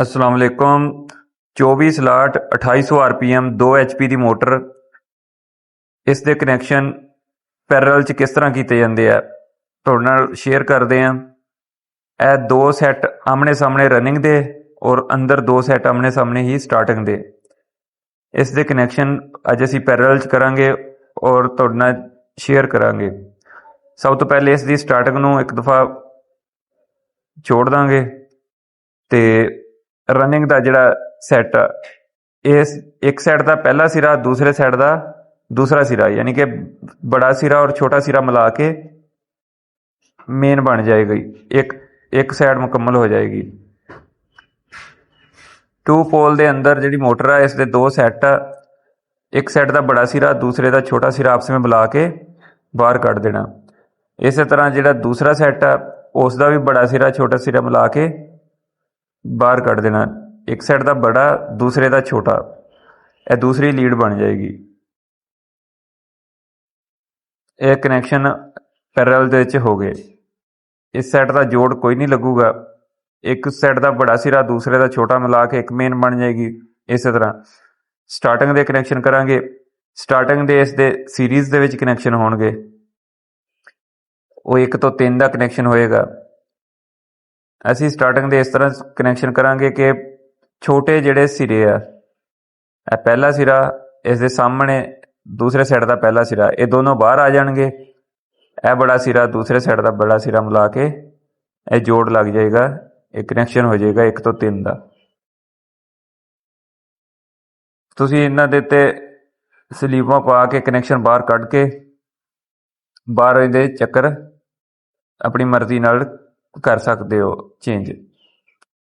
अस्सलाम वालेकुम। 24 slot 2800 RPM 2 HP ਦੀ motor, ਇਸ ਦੇ ਕਨੈਕਸ਼ਨ ਪੈਰਲਲ 'ਚ ਕਿਸ ਤਰ੍ਹਾਂ ਕੀਤੇ ਜਾਂਦੇ ਆ ਤੁਹਾਡੇ ਨਾਲ ਸ਼ੇਅਰ ਕਰਦੇ ਹਾਂ। ਇਹ ਦੋ ਸੈੱਟ ਆਮਣੇ ਸਾਹਮਣੇ ਰਨਿੰਗ ਦੇ ਔਰ ਅੰਦਰ ਦੋ ਸੈੱਟ ਆਮਣੇ ਸਾਹਮਣੇ ਹੀ ਸਟਾਰਟਿੰਗ ਦੇ। ਇਸ ਦੇ ਕਨੈਕਸ਼ਨ ਅੱਜ ਅਸੀਂ ਪੈਰਲਲ 'ਚ ਕਰਾਂਗੇ ਔਰ ਤੁਹਾਡੇ ਨਾਲ ਸ਼ੇਅਰ ਕਰਾਂਗੇ। ਸਭ ਤੋਂ ਪਹਿਲੇ ਇਸ ਦੀ ਸਟਾਰਟਿੰਗ ਨੂੰ ਇੱਕ ਦਫਾ ਜੋੜ ਦਾਂਗੇ ਤੇ ਰਨਿੰਗ ਦਾ ਜਿਹੜਾ ਸੈੱਟ ਆ ਇਸ ਇੱਕ ਸਾਈਡ ਦਾ ਪਹਿਲਾ ਸਿਰਾ ਦੂਸਰੇ ਸਾਈਡ ਦਾ ਦੂਸਰਾ ਸਿਰਾ, ਯਾਨੀ ਕਿ ਬੜਾ ਸਿਰਾ ਔਰ ਛੋਟਾ ਸਿਰਾ ਮਿਲਾ ਕੇ ਮੇਨ ਬਣ ਜਾਏਗੀ। ਇੱਕ ਸਾਈਡ ਮੁਕੰਮਲ ਹੋ ਜਾਏਗੀ। 2 ਪੋਲ ਦੇ ਅੰਦਰ ਜਿਹੜੀ ਮੋਟਰ ਆ ਇਸ ਦੇ ਦੋ ਸੈੱਟ ਆ, ਇੱਕ ਸਾਈਡ ਦਾ ਬੜਾ ਸਿਰਾ ਦੂਸਰੇ ਦਾ ਛੋਟਾ ਸਿਰਾ ਆਪਸ ਵਿੱਚ ਮਿਲਾ ਕੇ ਬਾਹਰ ਕੱਢ ਦੇਣਾ। ਇਸੇ ਤਰ੍ਹਾਂ ਜਿਹੜਾ ਦੂਸਰਾ ਸੈੱਟ ਆ ਉਸ ਦਾ ਵੀ ਬੜਾ ਸਿਰਾ ਛੋਟਾ ਸਿਰਾ ਮਿਲਾ ਕੇ ਬਾਹਰ ਕੱਢ ਦੇਣਾ। ਇੱਕ ਸਾਈਡ ਦਾ ਬੜਾ ਦੂਸਰੇ ਦਾ ਛੋਟਾ, ਇਹ ਦੂਸਰੀ ਲੀਡ ਬਣ ਜਾਏਗੀ। ਇਹ ਕਨੈਕਸ਼ਨ ਪੈਰਲਲ ਦੇ ਵਿੱਚ ਹੋ ਗਏ। ਇਸ ਸਾਈਡ ਦਾ ਜੋੜ ਕੋਈ ਨਹੀਂ ਲੱਗੂਗਾ। ਇੱਕ ਸਾਈਡ ਦਾ ਬੜਾ ਸਿਰਾ ਦੂਸਰੇ ਦਾ ਛੋਟਾ ਮਿਲਾ ਕੇ ਇੱਕ ਮੇਨ ਬਣ ਜਾਏਗੀ। ਇਸੇ ਤਰ੍ਹਾਂ ਸਟਾਰਟਿੰਗ ਦੇ ਕਨੈਕਸ਼ਨ ਕਰਾਂਗੇ। ਸਟਾਰਟਿੰਗ ਦੇ ਇਸ ਦੇ ਸੀਰੀਜ਼ ਦੇ ਵਿੱਚ ਕਨੈਕਸ਼ਨ ਹੋਣਗੇ। ਉਹ 1 ਤੋਂ 3 ਦਾ ਕਨੈਕਸ਼ਨ ਹੋਏਗਾ। ਅਸੀਂ ਸਟਾਰਟਿੰਗ ਦੇ ਇਸ ਤਰ੍ਹਾਂ ਕਨੈਕਸ਼ਨ ਕਰਾਂਗੇ ਕਿ ਛੋਟੇ ਜਿਹੜੇ ਸਿਰੇ ਆ, ਇਹ ਪਹਿਲਾ ਸਿਰਾ ਇਸ ਦੇ ਸਾਹਮਣੇ ਦੂਸਰੇ ਸਾਈਡ ਦਾ ਪਹਿਲਾ ਸਿਰਾ, ਇਹ ਦੋਨੋਂ ਬਾਹਰ ਆ ਜਾਣਗੇ। ਇਹ ਬੜਾ ਸਿਰਾ ਦੂਸਰੇ ਸਾਈਡ ਦਾ ਬੜਾ ਸਿਰਾ ਮਿਲਾ ਕੇ ਇਹ ਜੋੜ ਲੱਗ ਜਾਏਗਾ। ਇਹ ਕਨੈਕਸ਼ਨ ਹੋ ਜਾਏਗਾ 1 ਤੋਂ 3 ਦਾ। ਤੁਸੀਂ ਇਹਨਾਂ ਦੇ ਉੱਤੇ ਸਲੀਵਾਂ ਪਾ ਕੇ ਕਨੈਕਸ਼ਨ ਬਾਹਰ ਕੱਢ ਕੇ ਬਾਹਰ ਇਹਦੇ ਚੱਕਰ ਆਪਣੀ ਮਰਜ਼ੀ ਨਾਲ ਕਰ ਸਕਦੇ ਹੋ ਚੇਂਜ।